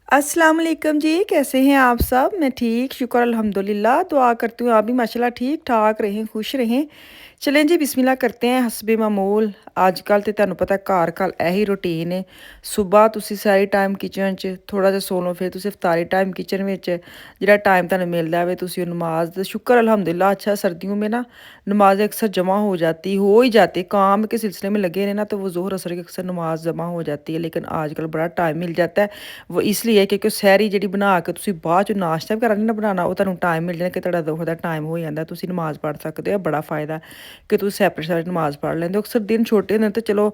अस्सलाम वालेकुम जी, कैसे हैं आप सब? मैं ठीक, शुक्र अल्हम्दुलिल्लाह। दुआ करती हूँ आप भी माशाल्लाह ठीक-ठाक रहें, खुश रहें। चलें जी बिस्मिल्लाह करते हैं हसबे मामूल। ਅੱਜ ਕੱਲ੍ਹ ਤੇ ਤੁਹਾਨੂੰ ਪਤਾ ਘਰ-ਘਰ ਇਹੀ ਰੂਟੀਨ ਹੈ। ਸੁਬਾਹ ਤੁਸੀਂ ਸਾਰੀ ਟਾਈਮ ਕਿਚਨ 'ਚ, ਥੋੜ੍ਹਾ ਜਿਹਾ ਸੌ ਲਓ, ਫਿਰ ਤੁਸੀਂ ਇਫਤਾਰੀ ਟਾਈਮ किचन ਵਿੱਚ ਜਿਹੜਾ ਟਾਈਮ ਤੁਹਾਨੂੰ ਮਿਲਦਾ है ਤੁਸੀਂ ਉਹ नमाज ਦਾ शुक्र अल्हम्दुलिल्लाह। अच्छा सर्दियों में ना नमाज़ें अक्सर जमा हो ही जाती काम के सिलसिले में लगे रहना तो वो ज़ोहर असर की अक्सर नमाज जमा हो जाती है। लेकिन आजकल बड़ा टाइम मिल जाता है वो इसलिए क्योंकि ਸਹਿਰੀ ਜਿਹੜੀ ਬਣਾ ਕੇ ਤੁਸੀਂ ਬਾਅਦ 'ਚ ਨਾਸ਼ਤਾ ਵਗੈਰਾ ਨਹੀਂ ਨਾ ਬਣਾਉਣਾ, ਉਹ ਤੁਹਾਨੂੰ ਟਾਈਮ ਮਿਲ ਜਾਣਾ ਕਿ ਤੁਹਾਡਾ ਦੋਹਰ ਦਾ ਟਾਈਮ ਹੋ ਜਾਂਦਾ, ਤੁਸੀਂ ਨਮਾਜ਼ ਪੜ੍ਹ ਸਕਦੇ ਹੋ। ਬੜਾ फ़ायदा ਕਿ ਤੁਸੀਂ ਸੈਪਰੇਟ ਨਮਾਜ਼ ਪੜ੍ਹ ਲੈਂਦੇ ਹੋ। ਅਕਸਰ दिन छोटे ਹੁੰਦੇ तो चलो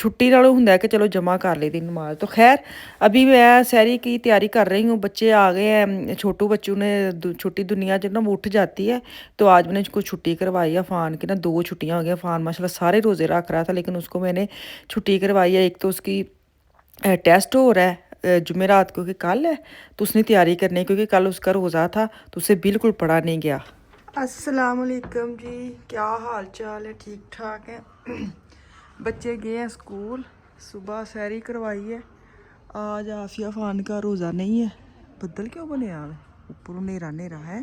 छुट्टी नालों ਹੁੰਦਾ कि चलो जमा कर ली थी नमाज। तो खैर अभी मैं सहरी की तैयारी कर रही हूँ। बच्चे आ गए हैं, छोटू बच्चों ने छोटी दुनिया जब ना वो उठ जाती है तो आज मैंने कुछ छुट्टी करवाई है। फ़ान की ना 2 छुट्टियाँ हो गई। फ़ान माशाल्लाह सारे रोज़े रख रहा था लेकिन उसको मैंने छुट्टी करवाई है। एक तो उसकी टेस्ट हो रहा है जुमेरात को कि कल है, तो उसने तैयारी करनी है क्योंकि कल उसका रोज़ा था तो उसे बिल्कुल पढ़ा नहीं गया। अस्सलाम वालेकुम जी, क्या हाल चाल है? ठीक ठाक है। बच्चे गए हैं स्कूल, सुबह सैरी करवाई है। आज आफिया फ़ान का रोज़ा नहीं है। बदल क्यों बने ऊपर नेरा नेरा है।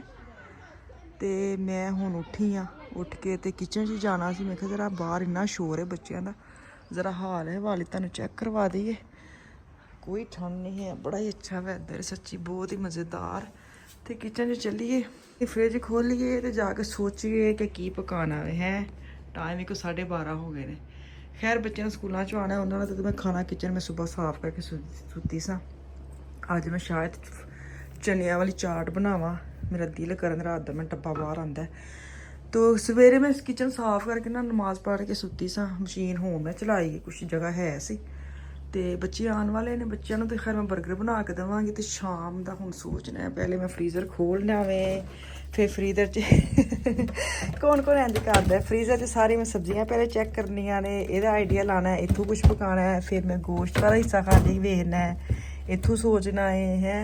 तो मैं हुण उठी हाँ, उठ के तो किचन च जाना सी। मैं कहा जरा बाहर इन्ना शोर है बच्चों का, ज़रा हाल है वाली तुहानूं चेक करवा दईए। कोई ठंड नहीं है, बड़ा ही अच्छा वैदर, सच्ची बहुत ही मज़ेदार। तो किचन च चलिए, फ्रिज खोलिए तो जाके सोचिए कि की पकाना है। टाइम ही को 12:30 हो गए ने। खैर बच्चों ने स्कूलों चो आना, उन्होंने तो मैं खाना किचन में सुबह साफ करके सुती सा। अज मैं शायद चनिया वाली चाट बनावा, मेरा दिल करन रात का मैं डब्बा बाहर आंदा है। तो सवेरे मैं किचन साफ करके ना नमाज पढ़ के सुती सा। मशीन होम मैं चलाई, कुछ जगह है सी। तो बच्चे आने वाले ने, बच्चों तो खैर मैं बर्गर बना के देवांगी। तो शाम का हुण सोचना है, पहले मैं फ्रीज़र खोलना वे, फिर फ्रीज़र च कौन कौन इंज करदा है, फ्रीज़र च सारी मैं सब्जियां पहले चेक करनियां ने, एह्दा आइडिया लाना है, इत्थों कुछ पकाना है, फिर मैं गोश्त वाला हिस्सा खाली वेखना है, इत्थों सोचना है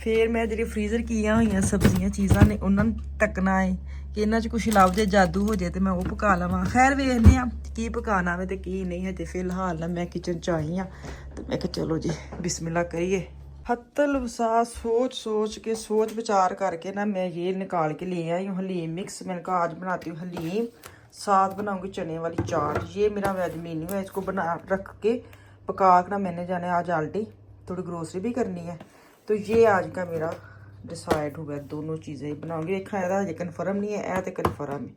फिर मैं जी फ्रीज़र कीਆਂ ਹੋਈਆਂ सब्जियां चीज़ां ने उन्होंने तकना है कि इन्हां च कुछ लभ जे जादू हो जाए तो मैं वो पका लवां। खैर वेखने की पकाना वे तो की नहीं है। फिलहाल ना मैं किचन च आई हाँ, तो मैं कहा चलो जी बिस्मिल्लाह करिए। हत्तल वसा सोच विचार करके ना मैं ये निकाल के ले आई हूँ हलीम मिक्स। मैंने कहा आज बनाती हूँ हलीम, साथ बनाऊँगी चने वाली चाट। ये मेरा वेज मेन्यू है, इसको बना रख के पका कर ना मैंने जाने आज आल्टी थोड़ी ग्रोसरी भी करनी है। तो ये आज का मेरा डिसाइड हुआ है, दोनों चीज़ें बनाऊंगी। देखा है अजे कन्फर्म नहीं है, ए तो कन्फर्म है।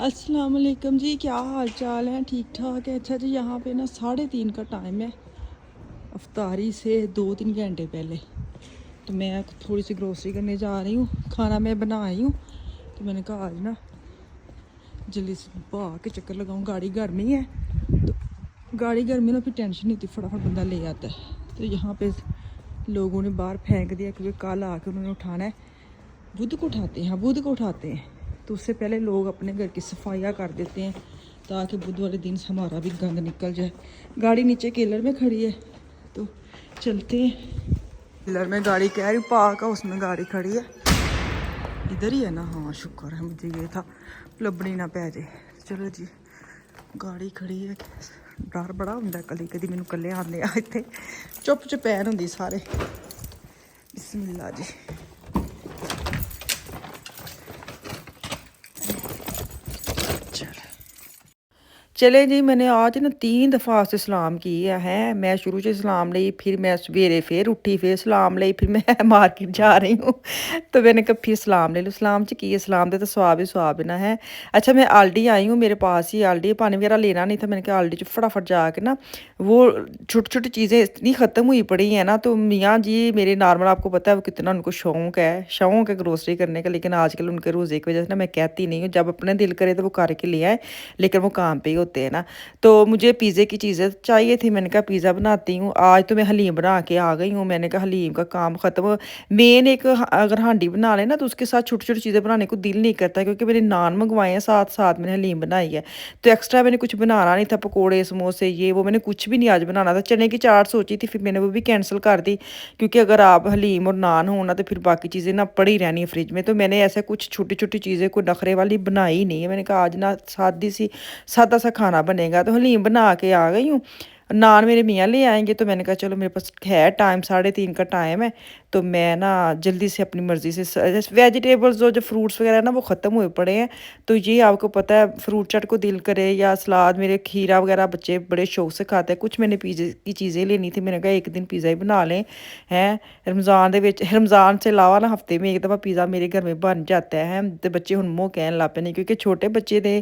अस्सलाम वालेकुम जी, क्या हाल चाल है? ठीक ठाक है। अच्छा जी, यहाँ पे ना 3:30 का टाइम है, अफ्तारी से 2-3 घंटे पहले। तो मैं थोड़ी सी ग्रोसरी करने जा रही हूँ। खाना मैं बना आई हूँ, तो मैंने कहा आज ना जल्दी से बहा के चक्कर लगाऊँ। गाड़ी गर्मी है तो गाड़ी गर्मी ना फिर टेंशन नहीं होती, फटाफट बंदा ले आता है। तो यहाँ पे लोगों ने बाहर फेंक दिया क्योंकि कल आके उन्होंने उठाना है। बुध को उठाते हैं, बुध को उठाते हैं, तो उससे पहले लोग अपने घर की सफाइयाँ कर देते हैं ताकि बुध वाले दिन हमारा भी गंद निकल जाए। गाड़ी नीचे केलर में खड़ी है तो चलते हैं। केलर में गाड़ी कह रही पार्क है, उसमें गाड़ी खड़ी है, इधर ही है ना। हाँ शुक्र है, मुझे ये था लभनी ना पै जाए। चलो जी गाड़ी खड़ी है। डर बड़ा होंगे कदी कदी मैनू कल्ले आने इतने चुप चपैन होंगी सारे। बिस्मिल्लाह जी। चले जी, मैंने आज ना 3 दफ़ा से सलाम किया है। मैं शुरू से सलाम ली, फिर मैं सवेरे फिर उठी, फिर सलाम ली, फिर मैं मार्केट जा रही हूँ तो मैंने कहा फिर सलाम ले लो। सलाम च की है, सलाम दे तो स्वाब ही स्वाब ना है। अच्छा मैं आल्डी आई हूँ, मेरे पास ही आल्डी, पानी वगैरह लेना नहीं था। मैंने कहा आल्डी च फटाफट जाके ना वो छोटी छोटी चीज़ें इतनी ख़त्म हुई पड़ी हैं ना। तो मियाँ जी मेरे नॉर्मल, आपको पता है वो कितना उनको शौक़ है ग्रोसरी करने का, लेकिन आजकल उनके रोज़े की वजह से ना मैं कहती नहीं हूँ, जब अपने दिल करे तो वो करके ले आए, लेकिन वो काम पे ही होते हैं ना। तो मुझे पिज़्ज़े की चीज़ें चाहिए थी, मैंने कहा पिज़्ज़ा बनाती हूँ। आज तो मैं हलीम बना के आ गई हूँ। मैंने कहा हलीम का काम ख़त्म। मेन एक अगर हांडी बना लें ना तो उसके साथ छोटी छोटी चीज़ें बनाने को दिल नहीं करता, क्योंकि मैंने नान मंगवाए हैं, साथ साथ मैंने हलीम बनाई है। तो एक्स्ट्रा मैंने कुछ बनाना नहीं था, पकोड़े समोसे ये वो मैंने कुछ भी नहीं आज बनाना था। चने की चाट सोची थी, फिर मैंने वो भी कैंसिल कर दी, क्योंकि अगर आप हलीम और नान हो ना तो फिर बाकी चीज़ें ना पड़ी रहनी है फ्रिज में। तो मैंने ऐसा कुछ छोटी छोटी चीज़ें कोई नखरे वाली बनाई नहीं है। मैंने कहा आज ना सादा सा खाना बनेगा। तो हलीम बना के आ गई हूँ। नान मेरे मियाँ ले आएँगे, तो मैंने कहा चलो मेरे पास है टाइम, 3:30 का टाइम है, तो मैं ना जल्दी से अपनी मर्ज़ी से जैसे वेजिटेबल्स जो फ्रूट्स वगैरह ना वो ख़त्म हुए पड़े हैं। तो ये आपको पता है फ्रूट चाट को दिल करे या सलाद, मेरे खीरा वगैरह बच्चे बड़े शौक से खाते हैं। कुछ मैंने पिज़्ज़े की चीज़ें लेनी थी, मैंने कहा एक दिन पिज़्ज़ा ही बना लें, हैं। रमज़ान से अलावा ना हफ़्ते में एक दफ़ा पिज़्ज़ा मेरे घर में बन जाता है। ते बच्चे हुण मूंह कहन लग पे ने, क्योंकि छोटे बच्चे दे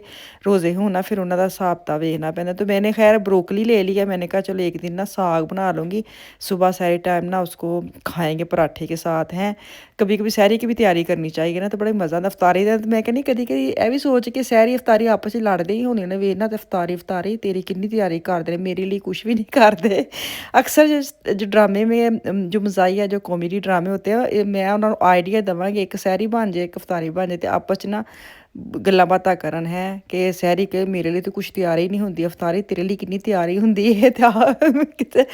रोज़े होण ना, फिर उन्हां दा हिसाब किताब देखना पैंदा। तो मैंने खैर ब्रोकली ले लिया, मैंने कहा चलो एक दिन ना साग बना लूँगी, सुबह सैरी टाइम ना उसको खाएँगे पराठे के साथ, हैं। कभी-कभी सैरी की भी तैयारी करनी चाहिए ना, तो बड़ा मज़ा आंदा इफ्तारी दा। ते मैं कहनी कदी-कदी ਇਹ ਵੀ सोच के सैरी इफ्तारी आपस च लड़दे ही होने ने, ਵੇਖ ना इफ्तारी तेरी कितनी तैयारी करदे ने, मेरे लिए कुछ भी नहीं करते। अक्सर जो ड्रामे में जो मज़ाहिया जो कॉमेडी ड्रामे होते हैं, मैं उन्होंने आइडिया देवांगी, एक सैरी बन जाए, एक इफ्तारी बन जाए, तो आपस च ना ਗੱਲਾਂ ਬਾਤਾਂ ਕਰਨ ਹੈ ਕਿ ਸਹਿਰੀ ਕਿ ਮੇਰੇ ਲਈ ਤਾਂ ਕੁਛ ਤਿਆਰੀ ਨਹੀਂ ਹੁੰਦੀ, ਇਫਤਾਰੀ ਤੇਰੇ ਲਈ ਕਿੰਨੀ ਤਿਆਰੀ ਹੁੰਦੀ ਹੈ। ਤੇ कितने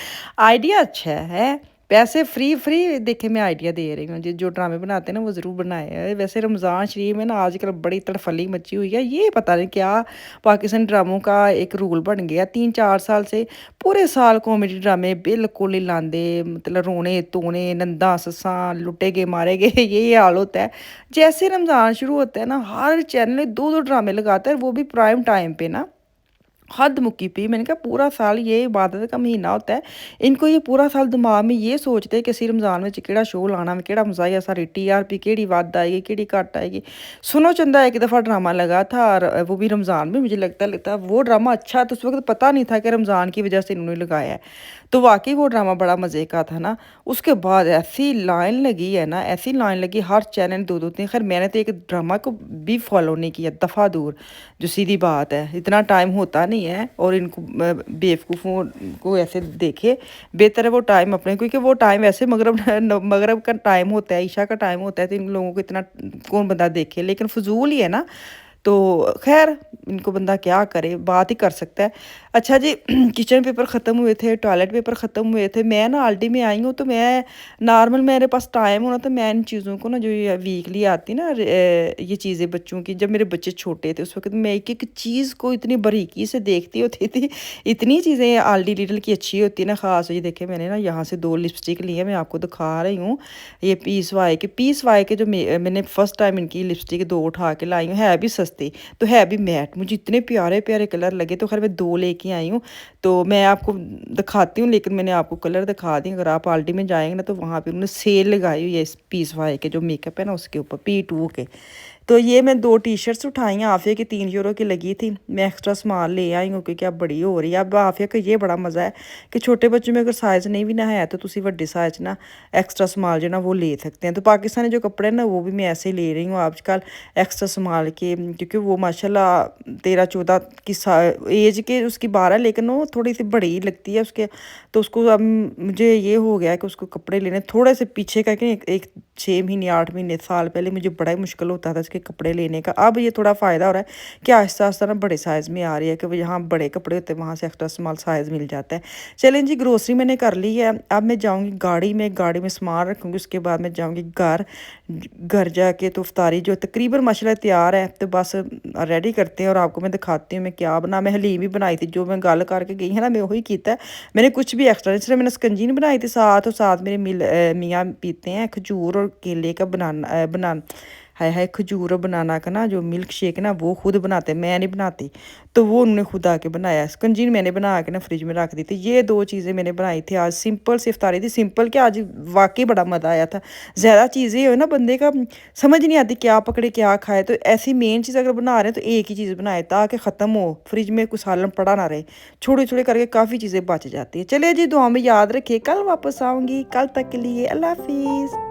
आइडिया अच्छा है। पैसे फ्री फ्री देखे मैं आइडिया दे रही हूँ, जो ड्रामे बनाते हैं ना वो ज़रूर बनाए हैं। वैसे रमज़ान शरीफ में ना आजकल बड़ी तड़फली मची हुई है, ये पता नहीं क्या पाकिस्तानी ड्रामों का एक रूल बन गया 3-4 साल से। पूरे साल कॉमेडी ड्रामे बिल्कुल ही लांदे, मतलब रोने धोने, नंदा सस्सां, लुटे गए मारे गए यही हाल होता है। जैसे रमज़ान शुरू होता है ना, हर चैनल 2-2 ड्रामे लगाता है, वो भी प्राइम टाइम पे ना। हद मुक्की पी। मैंने कहा पूरा साल ये इबादत का महीना होता है, इनको ये पूरा साल दिमाग में ये सोचते हैं कि ਅਸੀਂ रमज़ान में केड़ा शो लाना, केड़ा मज़ाहिया, सारी टीआरपी केड़ी वध आएगी, केड़ी घट आएगी। सुनो चंदा एक दफ़ा ड्रामा लगा था, और वो भी रमज़ान में, मुझे लगता वो ड्रामा अच्छा, तो उस वक्त पता नहीं था कि रमज़ान की वजह से इन्होंने लगाया है। तो वाकई वो ड्रामा बड़ा मज़े का था ना। उसके बाद ऐसी लाइन लगी है ना, ऐसी लाइन लगी, हर चैनल 2-2 3। खैर मैंने तो एक ड्रामा को भी फॉलो नहीं किया, दफ़ा दूर, जो सीधी बात है, इतना टाइम होता नहीं है, और इनको बेवकूफ़ों को ऐसे देखे, बेहतर है वो टाइम अपने, क्योंकि वो टाइम ऐसे मगरब का टाइम होता है, ईशा का टाइम होता है, तो इन लोगों को इतना कौन बंदा देखे, लेकिन फजूल ही है ना। तो खैर इनको बंदा क्या करे, बात ही कर सकता है। अच्छा जी, किचन पेपर ख़त्म हुए थे, टॉयलेट पेपर ख़त्म हुए थे, मैं ना आल्टी में आई हूँ, तो मैं नॉर्मल मेरे पास टाइम होना, तो मैं इन चीज़ों को ना, जो ये वीकली आती ना ये चीज़ें बच्चों की, जब मेरे बच्चे छोटे थे उस वक्त मैं एक एक चीज़ को इतनी बारीकी से देखती होती थी। इतनी चीज़ें आल्टी लिटल की अच्छी होती है ना, ख़ास ये देखे मैंने ना यहाँ से 2 लिपस्टिक ली है, मैं आपको दिखा रही हूँ। ये पीस वाई के जो मैंने फ़र्स्ट टाइम इनकी लिपस्टिक 2 उठा के लाई हूँ, है भी सस्ती, तो है भी मैट, मुझे इतने प्यारे प्यारे कलर लगे, तो खैर मैं 2 लेके आई हूँ। तो मैं आपको दिखाती हूँ, लेकिन मैंने आपको कलर दिखा दी। अगर आप आल्टी में जाएंगे ना, तो वहाँ पे उन्होंने सेल लगाई हुई है इस पीस वाई के जो मेकअप है ना, उसके ऊपर P2 के। तो ये मैं 2 टी-शर्ट्स उठाई हैं, आफिया की 3 यूरो की लगी थी, मैं एक्स्ट्रा सामान ले आई हूँ क्योंकि अब बड़ी हो रही है। अब आफिया का ये बड़ा मज़ा है कि छोटे बच्चों में अगर साइज़ नहीं भी ना है, तो तुसी वड्डे साइज़ ना एक्स्ट्रा स्मॉल जो ना वो ले सकते हैं। तो पाकिस्तानी जो कपड़े ना, वो भी मैं ऐसे ही ले रही हूँ आजकल, एक्स्ट्रा स्मॉल के, क्योंकि वो माशाल्लाह 13-14 की एज के उसकी 12, लेकिन वो थोड़ी सी बड़ी लगती है उसके। तो उसको अब मुझे ये हो गया कि उसको कपड़े लेने थोड़े से पीछे का, कि एक 6 महीने 8 महीने साल पहले मुझे बड़ा ही मुश्किल होता था के कपड़े लेने का। अब ये थोड़ा फ़ायदा हो रहा है कि आहिस्ता आहिस्ता ना बड़े साइज़ में आ रही है, कि वो जहाँ बड़े कपड़े होते हैं वहाँ से एक्स्ट्रा स्मॉल साइज़ मिल जाता है। चलें जी, ग्रोसरी मैंने कर ली है, अब मैं जाऊँगी गाड़ी में सामान रखूँगी, उसके बाद मैं जाऊँगी घर जाके तो इफ्तारी जो तकरीबन माशाल्लाह तैयार है, तो बस रेडी करते हैं, और आपको मैं दिखाती हूँ मैं क्या बना। मैं हलीम भी बनाई थी, जो मैं गल करके गई है ना, मैं वही किया है, मैंने कुछ भी एक्स्ट्रा नहीं, सिर्फ मैंने स्कंजी नहीं बनाई थी साथ, और साथ मेरे मियाँ पीते हैं खजूर और केले का बनाना है खजूर और बनाना का ना जो मिल्क शेक ना, वो खुद बनाते हैं, मैं नहीं बनाती। तो वो उन्होंने खुद आके बनाया, स्कंजीन मैंने बना के ना फ्रिज में रख दी थी। ये 2 चीज़ें मैंने बनाई थी आज, सिंपल सी इफ्तारी थी, सिंपल क्या, आज वाकई बड़ा मज़ा आया था। ज़्यादा चीज़ें हो ना, बंदे का समझ नहीं आती क्या पकड़े क्या खाए, तो ऐसी मेन चीज़ अगर बना रहे हैं तो एक ही चीज़ बनाए, ताकि ख़त्म हो, फ्रिज में कुछ सालन पड़ा ना रहे, छोटे छोटे करके काफ़ी चीज़ें बच जाती है। चलिए जी, दुआ में याद रखिए, कल वापस आऊँगी, कल तक के लिए अल्लाह हाफिज़।